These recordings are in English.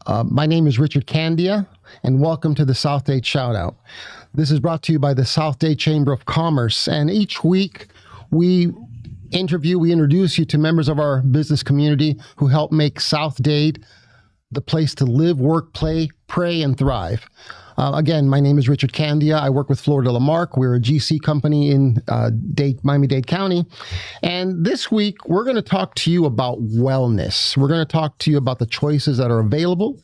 My name is Richard Candia, and welcome to the South-Dade Shoutout. This is brought to you by the South-Dade Chamber of Commerce, and each week we introduce you to members of our business community who help make South-Dade the place to live, work, play, pray, and thrive. Again, my name is Richard Candia. I work with Florida Lamarck. We're a GC company in Miami-Dade County. And this week, we're going to talk to you about wellness. We're going to talk to you about the choices that are available,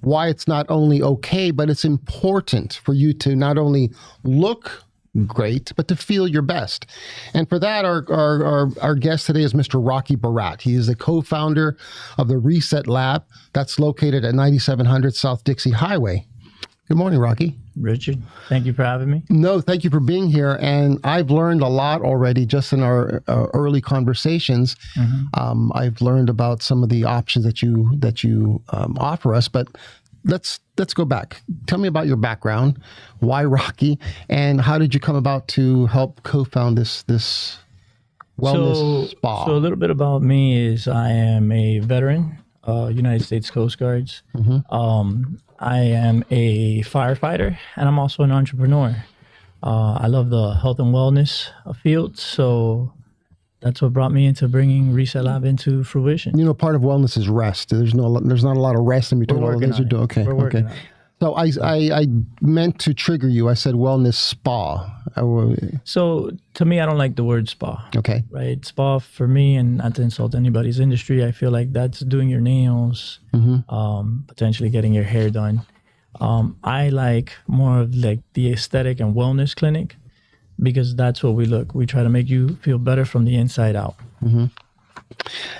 why it's not only okay, but it's important for you to not only look great, but to feel your best. And for that, our guest today is Mr. Rocky Barat. He is the co-founder of the Reset Lab that's located at 9700 South Dixie Highway. Good morning, Rocky. Richard, thank you for having me. No, thank you for being here. And I've learned a lot already just in our early conversations. Mm-hmm. I've learned about some of the options that you offer us. But let's go back. Tell me about your background. Why Rocky? And how did you come about to help co-found this wellness spa? So a little bit about me is I am a veteran, United States Coast Guards. Mm-hmm. I am a firefighter, and I'm also an entrepreneur. I love the health and wellness field, so that's what brought me into bringing Reset Lab into fruition. You know, part of wellness is rest. There's not a lot of rest in between all the things you're doing. Okay, We're working on it. So I meant to trigger you. I said wellness spa. So to me, I don't like the word spa. Okay. Right? Spa for me, and not to insult anybody's industry, I feel like that's doing your nails, mm-hmm. Potentially getting your hair done. I like more of like the aesthetic and wellness clinic because that's what we look. We try to make you feel better from the inside out. Mm-hmm.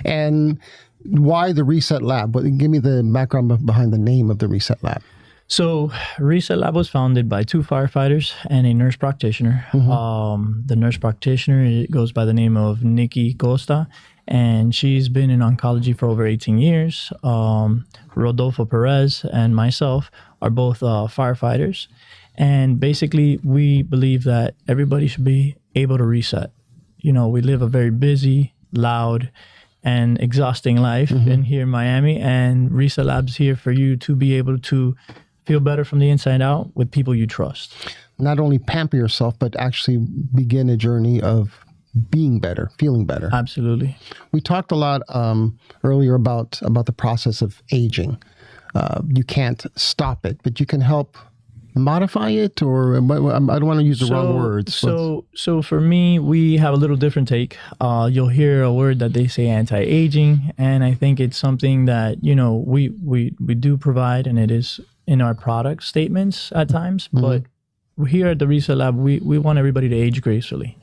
And why the Reset Lab? Give me the background behind the name of the Reset Lab. So Reset Lab was founded by two firefighters and a nurse practitioner. Mm-hmm. The nurse practitioner goes by the name of Nikki Costa, and she's been in oncology for over 18 years. Rodolfo Perez and myself are both firefighters. And basically, we believe that everybody should be able to reset. You know, we live a very busy, loud, and exhausting life mm-hmm. in here in Miami, and Reset Lab's here for you to be able to feel better from the inside out with people you trust. Not only pamper yourself, but actually begin a journey of being better, feeling better. Absolutely. We talked a lot earlier about the process of aging. You can't stop it, but you can help modify it, or I don't want to use the wrong words. So for me, we have a little different take. You'll hear a word that they say anti-aging, and I think it's something that, you know, we do provide, and it is in our product statements at times, mm-hmm. but here at the Reset Lab, we want everybody to age gracefully.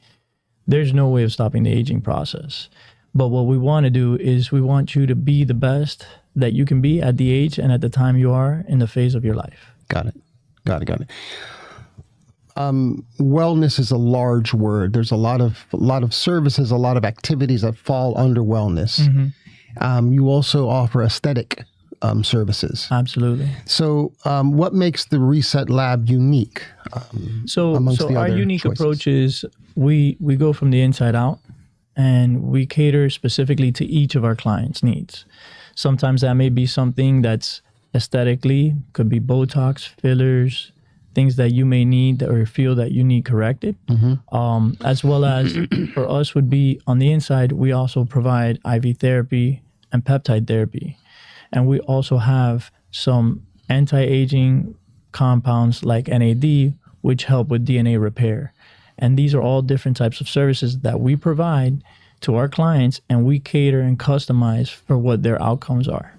There's no way of stopping the aging process. But what we want to do is we want you to be the best that you can be at the age and at the time you are in the phase of your life. Got it. Wellness is a large word. There's a lot of services, a lot of activities that fall under wellness. Mm-hmm. You also offer aesthetic services. Absolutely. So what makes the Reset Lab unique? So our unique choices? Approach is we go from the inside out, and we cater specifically to each of our clients' needs. Sometimes that may be something that's aesthetically, could be Botox, fillers, things that you may need or feel that you need corrected. Mm-hmm. As well as for us would be on the inside, we also provide IV therapy and peptide therapy. And we also have some anti-aging compounds like NAD, which help with DNA repair. And these are all different types of services that we provide to our clients, and we cater and customize for what their outcomes are.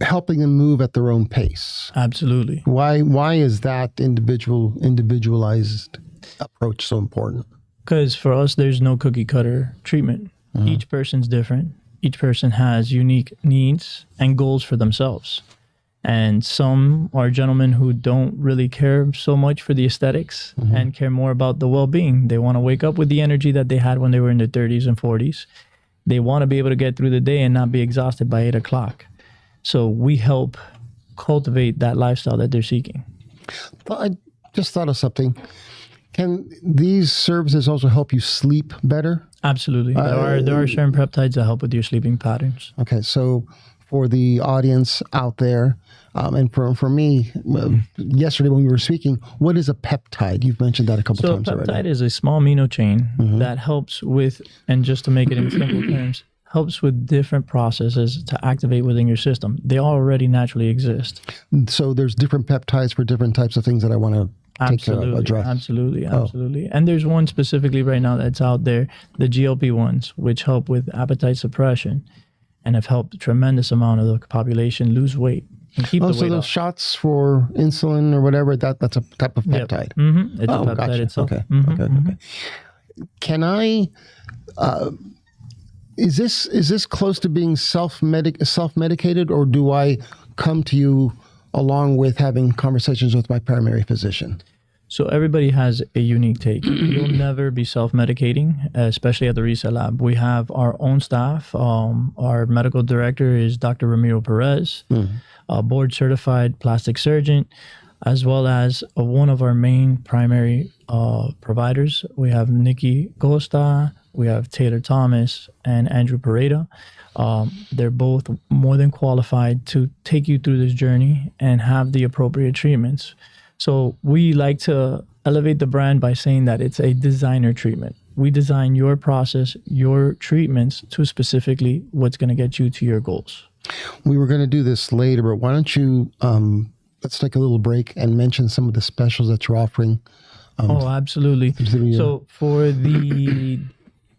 Helping them move at their own pace. Absolutely. Why is that individualized approach so important? Because for us, there's no cookie cutter treatment. Mm-hmm. Each person's different. Each person has unique needs and goals for themselves. And some are gentlemen who don't really care so much for the aesthetics mm-hmm. and care more about the well-being. They want to wake up with the energy that they had when they were in their 30s and 40s. They want to be able to get through the day and not be exhausted by 8 o'clock. So we help cultivate that lifestyle that they're seeking. I just thought of something. Can these services also help you sleep better? Absolutely. There are certain peptides that help with your sleeping patterns. Okay, so for the audience out there, and for me, yesterday when we were speaking, what is a peptide? You've mentioned that a couple times already. So a peptide is a small amino chain that helps with, and just to make it in simple terms, helps with different processes to activate within your system. They already naturally exist. So there's different peptides for different types of things that I want to take care of, address. Absolutely. And there's one specifically right now that's out there, the GLP ones, which help with appetite suppression and have helped a tremendous amount of the population lose weight and keep the weight so those off. Shots for insulin or whatever, that's a type of peptide. Yep. It's a peptide itself. Okay. Okay. Can I? Is this close to being self-medicated, or do I come to you along with having conversations with my primary physician? So everybody has a unique take. You'll never be self-medicating, especially at the Reset Lab. We have our own staff. Our medical director is Dr. Ramiro Perez, a board-certified plastic surgeon, as well as one of our main primary providers. We have Nikki Costa, we have Taylor Thomas, and Andrew Pareda. They're both more than qualified to take you through this journey and have the appropriate treatments. So we like to elevate the brand by saying that it's a designer treatment. We design your process, your treatments to specifically what's going to get you to your goals. We were going to do this later, but why don't you, let's take a little break and mention some of the specials that you're offering. Absolutely. So for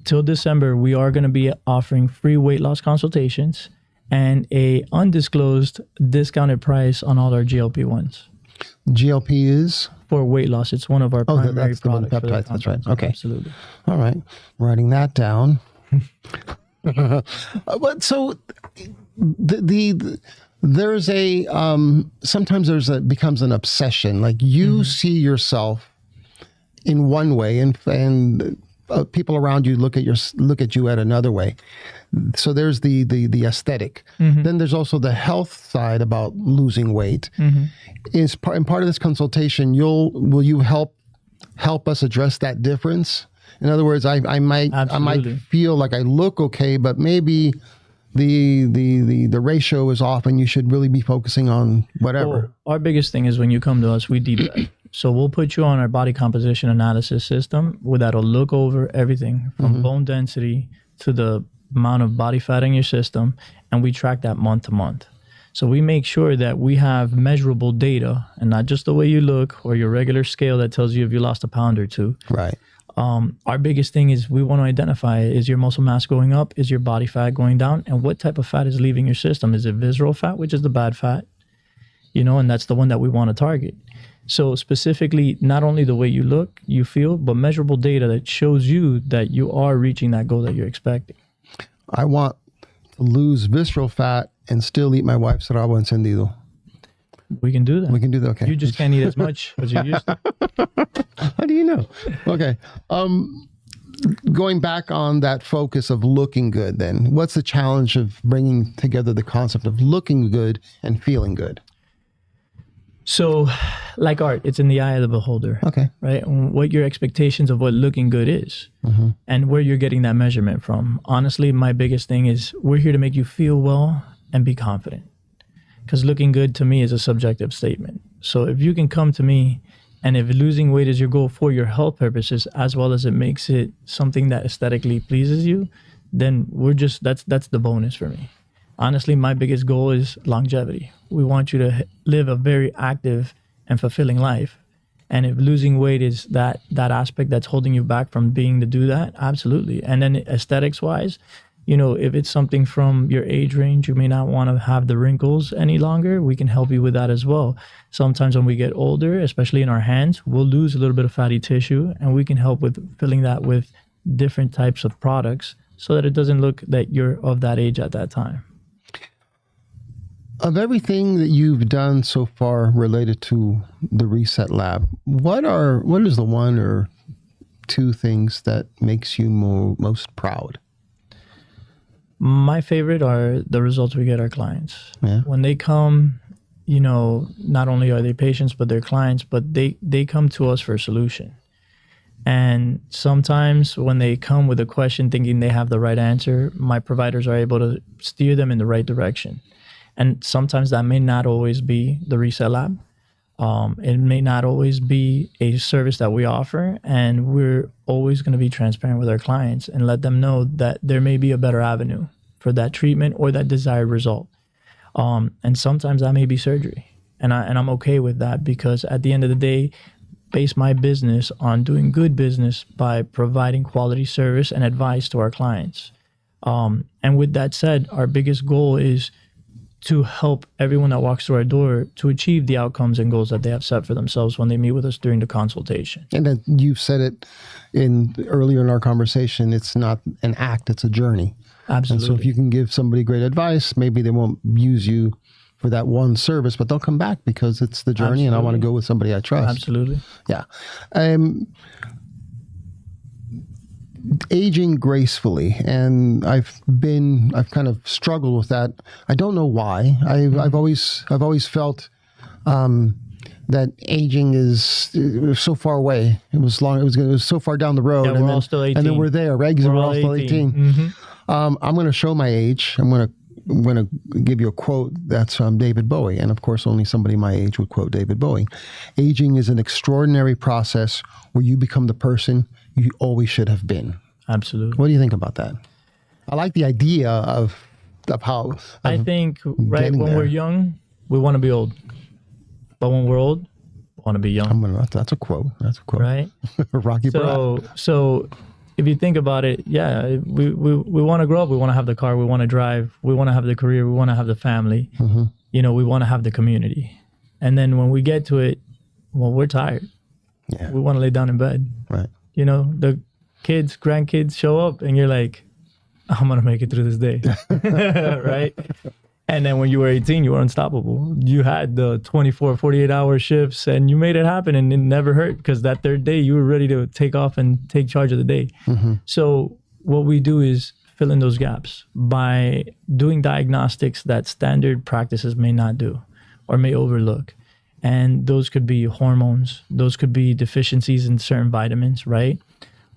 till December, we are going to be offering free weight loss consultations and a undisclosed discounted price on all our GLP-1s. GLP is? For weight loss. It's one of our primary that's products. The peptides. That's right. Okay. Absolutely. All right. Writing that down. But so there's a sometimes becomes an obsession. Like you see yourself in one way, and people around you look at you at another way. So there's the aesthetic. Then there's also the health side about losing weight. Is part of this consultation, will you help us address that difference? In other words, I might feel like I look okay, but maybe the ratio is off, and you should really be focusing on whatever. Well, our biggest thing is when you come to us, we deep dive. So we'll put you on our body composition analysis system that'll look over everything from bone density to the amount of body fat in your system, and we track that month to month. So we make sure that we have measurable data and not just the way you look or your regular scale that tells you if you lost a pound or two. Right. Our biggest thing is we want to identify, is your muscle mass going up? Is your body fat going down? And what type of fat is leaving your system? Is it visceral fat, which is the bad fat? And that's the one that we want to target. So specifically, not only the way you look, you feel, but measurable data that shows you that you are reaching that goal that you're expecting. I want to lose visceral fat and still eat my wife's rabo encendido. We can do that. We can do that. Okay. You just can't eat as much as you used to. How do you know? Okay. Going back on that focus of looking good, then, what's the challenge of bringing together the concept of looking good and feeling good? So, like art, it's in the eye of the beholder. Okay. Right? What your expectations of what looking good is and where you're getting that measurement from. Honestly, my biggest thing is we're here to make you feel well and be confident. Because looking good to me is a subjective statement. So if you can come to me, and if losing weight is your goal for your health purposes, as well as it makes it something that aesthetically pleases you, then that's the bonus for me. Honestly, my biggest goal is longevity. We want you to live a very active and fulfilling life. And if losing weight is that aspect that's holding you back from being to do that, absolutely. And then aesthetics wise, if it's something from your age range, you may not want to have the wrinkles any longer, we can help you with that as well. Sometimes when we get older, especially in our hands, we'll lose a little bit of fatty tissue, and we can help with filling that with different types of products so that it doesn't look that you're of that age at that time. Of everything that you've done so far related to the Reset Lab, what is the one or two things that makes you most proud? My favorite are the results we get our clients. Yeah. When they come, not only are they patients, but they're clients, but they come to us for a solution. And sometimes when they come with a question thinking they have the right answer, my providers are able to steer them in the right direction. And sometimes that may not always be the Reset Lab. It may not always be a service that we offer, and we're always going to be transparent with our clients and let them know that there may be a better avenue for that treatment or that desired result. And sometimes that may be surgery. And I'm okay with that, because at the end of the day, base my business on doing good business by providing quality service and advice to our clients. And with that said, our biggest goal is to help everyone that walks through our door to achieve the outcomes and goals that they have set for themselves when they meet with us during the consultation. And then you've said it earlier in our conversation, it's not an act, it's a journey. Absolutely. And so if you can give somebody great advice, maybe they won't use you for that one service, but they'll come back because it's the journey. Absolutely. And I want to go with somebody I trust. Absolutely. Yeah. Aging gracefully, and I've kind of struggled with that. I don't know why. I've always felt that aging is so far away. It was so far down the road. Yeah, we're all still 18. And then we're there, right? We're all still 18. Mm-hmm. I'm going to show my age. I'm going to give you a quote that's from David Bowie. And of course, only somebody my age would quote David Bowie. Aging is an extraordinary process where you become the person you always should have been. Absolutely. What do you think about that? I like the idea of how. I think, right, when we're young, we want to be old. But when we're old, we want to be young. That's a quote. Right? Rocky Brown. So if you think about it, yeah, we want to grow up. We want to have the car. We want to drive. We want to have the career. We want to have the family. Mm-hmm. We want to have the community. And then when we get to it, well, we're tired. Yeah. We want to lay down in bed. Right. The kids, grandkids show up and you're like, I'm going to make it through this day. Right? And then when you were 18, you were unstoppable. You had the 24, 48-hour shifts and you made it happen, and it never hurt, because that third day you were ready to take off and take charge of the day. Mm-hmm. So what we do is fill in those gaps by doing diagnostics that standard practices may not do or may overlook. And those could be hormones. Those could be deficiencies in certain vitamins, right?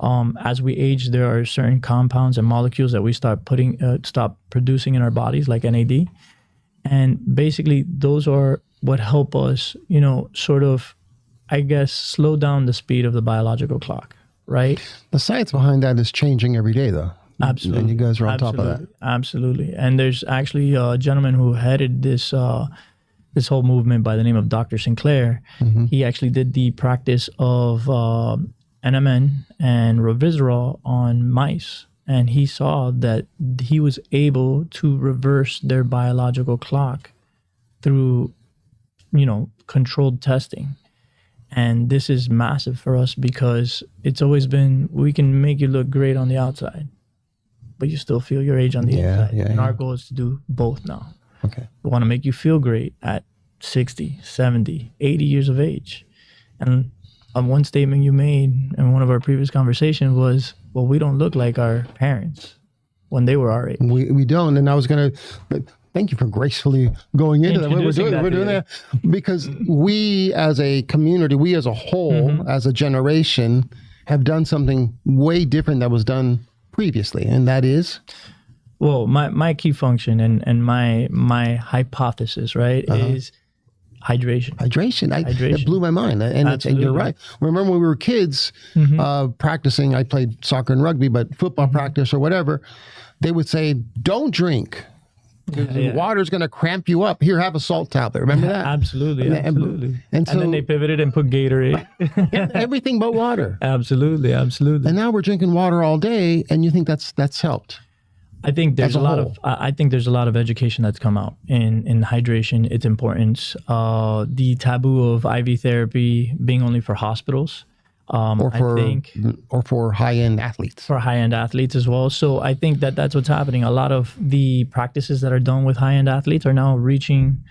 As we age, there are certain compounds and molecules that we stop producing in our bodies, like NAD. And basically, those are what help us, sort of, I guess, slow down the speed of the biological clock, right? The science behind that is changing every day, though. Absolutely. And you guys are on top of that. Absolutely. And there's actually a gentleman who headed this whole movement by the name of Dr. Sinclair. Mm-hmm. He actually did the practice of NMN and Roviserol on mice. And he saw that he was able to reverse their biological clock through, controlled testing. And this is massive for us, because it's always been, we can make you look great on the outside, but you still feel your age on the inside. And our goal is to do both now. Okay. We want to make you feel great at 60, 70, 80 years of age. And one statement you made in one of our previous conversations was, well, we don't look like our parents when they were our age. We don't. And I was going to thank you for gracefully going into that. We're doing that because we as a community, we as a whole, mm-hmm. as a generation, have done something way different that was done previously. And that is? Well, my key function and my hypothesis, right, is hydration. Hydration. It blew my mind. And you're right. Remember when we were kids, mm-hmm. Practicing, I played soccer and rugby, but football mm-hmm. practice or whatever, they would say, don't drink. The water's going to cramp you up. Here, have a salt tablet. Remember that? Absolutely. And then they pivoted and put Gatorade. Everything but water. Absolutely. And now we're drinking water all day, and you think that's helped. I think there's a lot of education that's come out in hydration, its importance, the taboo of IV therapy being only for hospitals, or for high-end athletes. For high-end athletes as well. So I think that's what's happening. A lot of the practices that are done with high-end athletes are now reaching,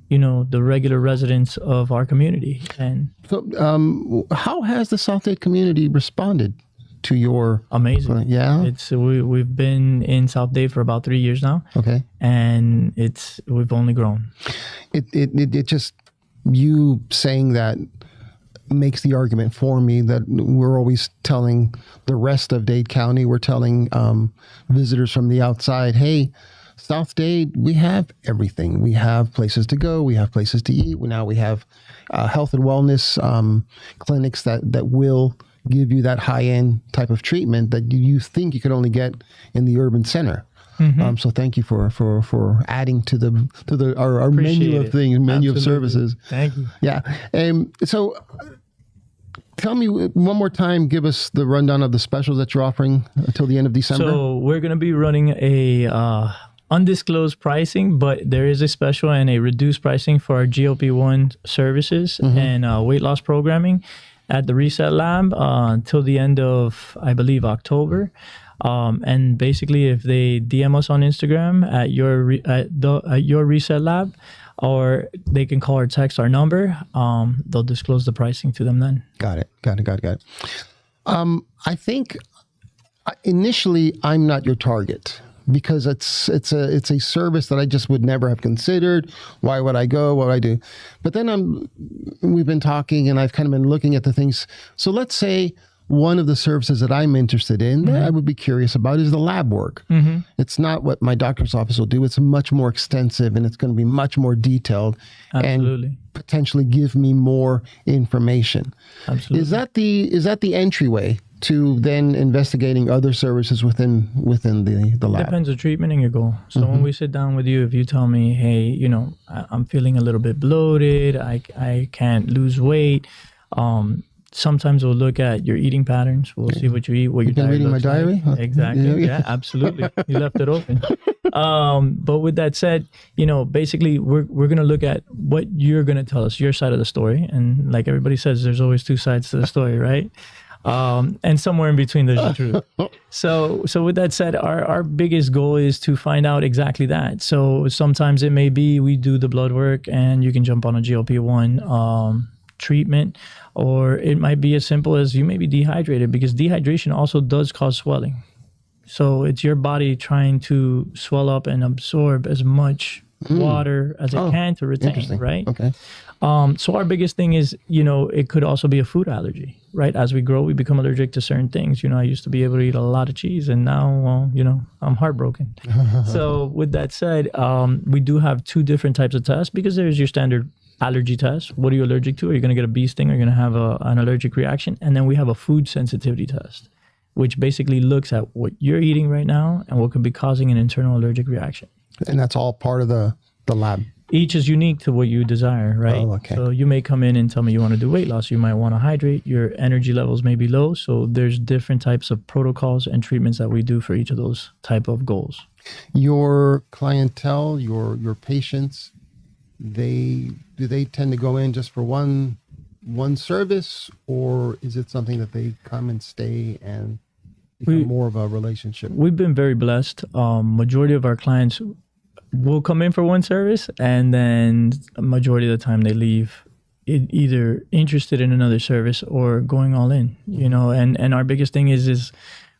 the regular residents of our community. And so, how has the South Dade community responded to your amazing? Yeah, we've been in South Dade for about 3 years now. Okay, and we've only grown. It just, you saying that makes the argument for me that we're always telling the rest of Dade County, we're telling visitors from the outside, hey, South Dade, we have everything. We have places to go. We have places to eat. We have health and wellness clinics that will give you that high-end type of treatment that you think you could only get in the urban center. Mm-hmm. So thank you for adding to our menu of things, menu of services. Thank you. Yeah. So tell me one more time, give us the rundown of the specials that you're offering until the end of December. So we're going to be running a undisclosed pricing, but there is a special and a reduced pricing for our GLP-1 services and weight loss programming at the Reset Lab until the end of, I believe, October. And basically, if they DM us on Instagram at your Reset Lab, or they can call or text our number, they'll disclose the pricing to them then. Got it. I think initially I'm not your target because it's a service that I just would never have considered. Why would I go? What would I do? But then we've been talking and I've kind of been looking at the things. So let's say one of the services that I'm interested in that I would be curious about is the lab work. Mm-hmm. It's not what my doctor's office will do. It's much more extensive and it's going to be much more detailed. Absolutely. And potentially give me more information. Absolutely. Is that the entryway to then investigating other services within the lab? It depends on treatment and your goal. So when we sit down with you, if you tell me, hey, I'm feeling a little bit bloated, I can't lose weight, sometimes we'll look at your eating patterns. We'll see what you eat, what your diet reading my looks diary? like. Exactly. Yeah, absolutely. You left it open. But with that said, basically we're going to look at what you're going to tell us, your side of the story. And like everybody says, there's always two sides to the story, right? And somewhere in between there's the truth. So with that said, our biggest goal is to find out exactly that. So sometimes it may be we do the blood work and you can jump on a GLP-1 treatment, or it might be as simple as you may be dehydrated, because dehydration also does cause swelling. So it's your body trying to swell up and absorb as much water as it can to retain, right? Okay. So our biggest thing is, it could also be a food allergy, right? As we grow, we become allergic to certain things. I used to be able to eat a lot of cheese and now, I'm heartbroken. So with that said, we do have two different types of tests, because there's your standard allergy test. What are you allergic to? Are you going to get a bee sting? Are you going to have an allergic reaction? And then we have a food sensitivity test, which basically looks at what you're eating right now and what could be causing an internal allergic reaction. And that's all part of the lab. Each is unique to what you desire, right? Oh, okay. So you may come in and tell me you want to do weight loss. You might want to hydrate. Your energy levels may be low. So there's different types of protocols and treatments that we do for each of those type of goals. Your clientele, your patients, do they tend to go in just for one service, or is it something that they come and stay and become more of a relationship? We've been very blessed. Majority of our clients will come in for one service, and then a majority of the time they leave either interested in another service or going all in, and our biggest thing is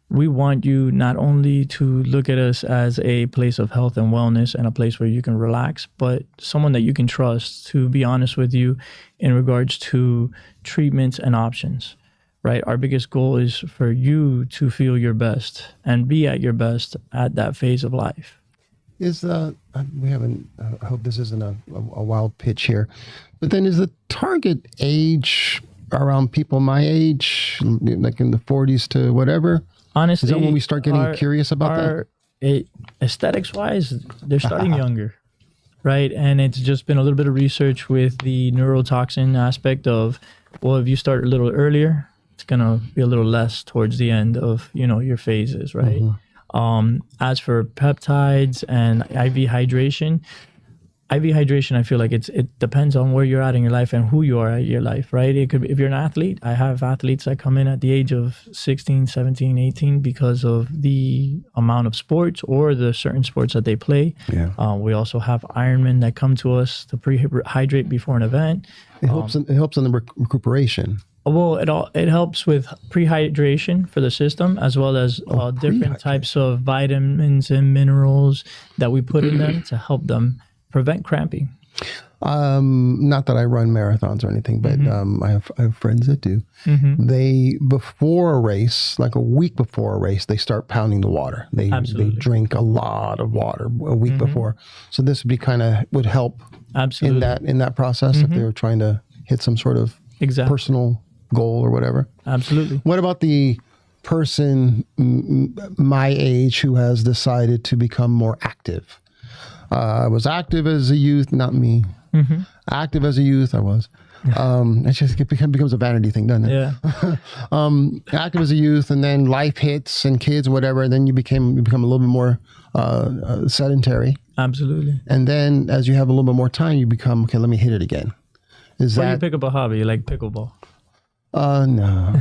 we want you not only to look at us as a place of health and wellness and a place where you can relax, but someone that you can trust to be honest with you in regards to treatments and options, right? Our biggest goal is for you to feel your best and be at your best at that phase of life. I hope this isn't a wild pitch here, but then is the target age around people my age, like in the 40s to whatever? Honestly, is that when we start getting curious about that? Aesthetics wise, they're starting younger, right? And it's just been a little bit of research with the neurotoxin aspect of, well, if you start a little earlier, it's going to be a little less towards the end of, your phases, right? Mm-hmm. As for peptides and IV hydration, I feel like it depends on where you're at in your life and who you are at your life, right? It could be, if you're an athlete, I have athletes that come in at the age of 16, 17, 18 because of the amount of sports or the certain sports that they play. Yeah. We also have Ironmen that come to us to pre-hydrate before an event. It helps in the recuperation. Well, it helps with prehydration for the system, as well as different types of vitamins and minerals that we put in them to help them prevent cramping. Not that I run marathons or anything, but I have friends that do. They, before a race, like a week before a race, they start pounding the water. They drink a lot of water a week before. So this would help in that process if they were trying to hit some sort of personal goal or whatever. Absolutely. What about the person my age who has decided to become more active? I was active as a youth, not me. Active as a youth, I was. It becomes a vanity thing, doesn't it? Yeah. Active as a youth, and then life hits and kids, whatever. And then you become a little bit more sedentary. Absolutely. And then as you have a little bit more time, you become, okay, let me hit it again. Why do you pick up a hobby? You like pickleball? No,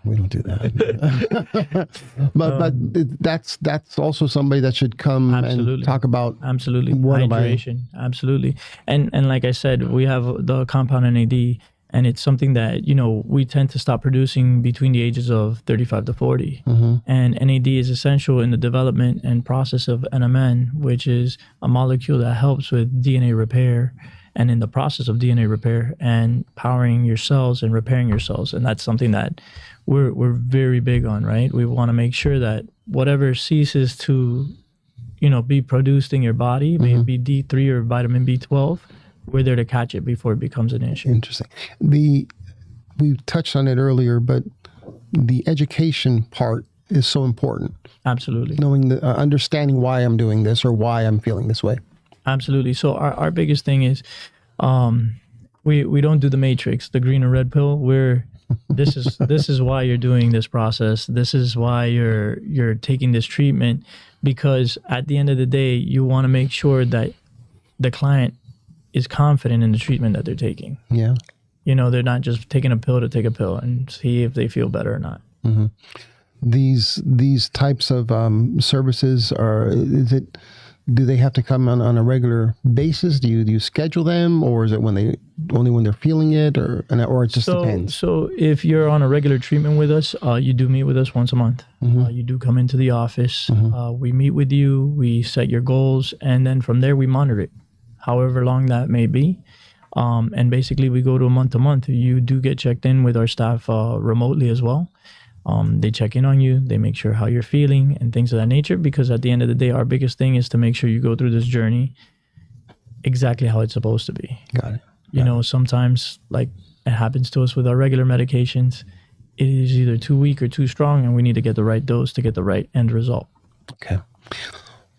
we don't do that. but that's also somebody that should come and talk about hydration. Absolutely. And like I said, we have the compound NAD, and it's something that, we tend to stop producing between the ages of 35 to 40. And NAD is essential in the development and process of NMN, which is a molecule that helps with DNA repair, and in the process of DNA repair and powering your cells and repairing your cells. And that's something that we're very big on, right? We want to make sure that whatever ceases to, be produced in your body, maybe D3 or vitamin B12, we're there to catch it before it becomes an issue. Interesting. We touched on it earlier, but the education part is so important. Absolutely. Knowing, understanding why I'm doing this or why I'm feeling this way. Absolutely. So our biggest thing is we don't do the matrix, the green or red pill. This is why you're doing this process. This is why you're taking this treatment, because at the end of the day, you want to make sure that the client is confident in the treatment that they're taking. Yeah. They're not just taking a pill to take a pill and see if they feel better or not. These types of services do they have to come on a regular basis? Do you schedule them, or is it only when they're feeling it, or it just depends? So if you're on a regular treatment with us, you do meet with us once a month. You do come into the office. We meet with you. We set your goals, and then from there we monitor it, however long that may be. And basically we go to a month to month. You do get checked in with our staff remotely as well. They check in on you, they make sure how you're feeling and things of that nature, because at the end of the day, our biggest thing is to make sure you go through this journey exactly how it's supposed to be. Got it. Sometimes, like it happens to us with our regular medications, it is either too weak or too strong, and we need to get the right dose to get the right end result. Okay.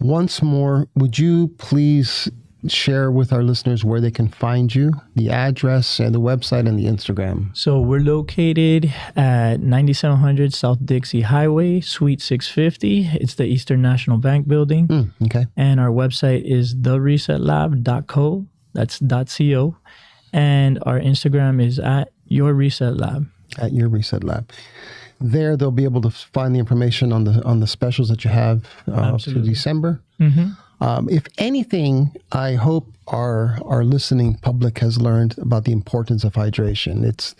Once more, would you please share with our listeners where they can find you, the address and the website and the Instagram? So we're located at 9700 South Dixie Highway, Suite 650. It's the Eastern National Bank building. Okay. And our website is theresetlab.co. That's .co. And our Instagram is at Your Reset Lab. At Your Reset Lab. There, they'll be able to find the information on the specials that you have up to December. If anything, I hope our listening public has learned about the importance of hydration. It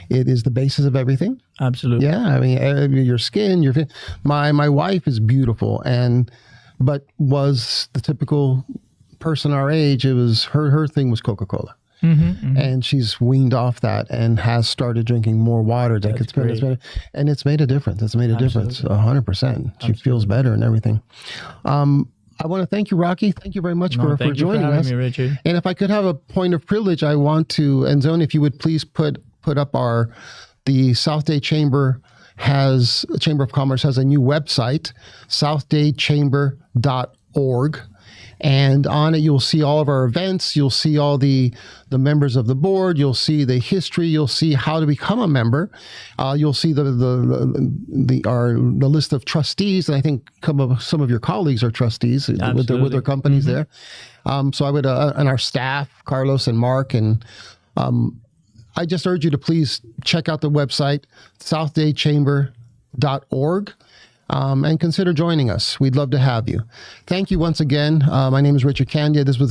is the basis of everything. Absolutely. Yeah, I mean, your skin, my wife is beautiful, but was the typical person our age. It was her thing was Coca-Cola. And she's weaned off that and has started drinking more water. And it's made a difference. It's made a difference, 100%. She feels better and everything. I want to thank you, Rocky. Thank you very much for joining us. Me, Richard. And if I could have a point of privilege, I want to, and Zone, if you would please put up the South Dade Chamber of Commerce has a new website, southdadechamber.org. And on it, you'll see all of our events. You'll see all the members of the board. You'll see the history. You'll see how to become a member. You'll see the list of trustees. And I think some of your colleagues are trustees with their companies there. So I would, and our staff, Carlos and Mark, and I just urge you to please check out the website, southdadechamber.org. And consider joining us. We'd love to have you. Thank you once again. My name is Richard Candia. This was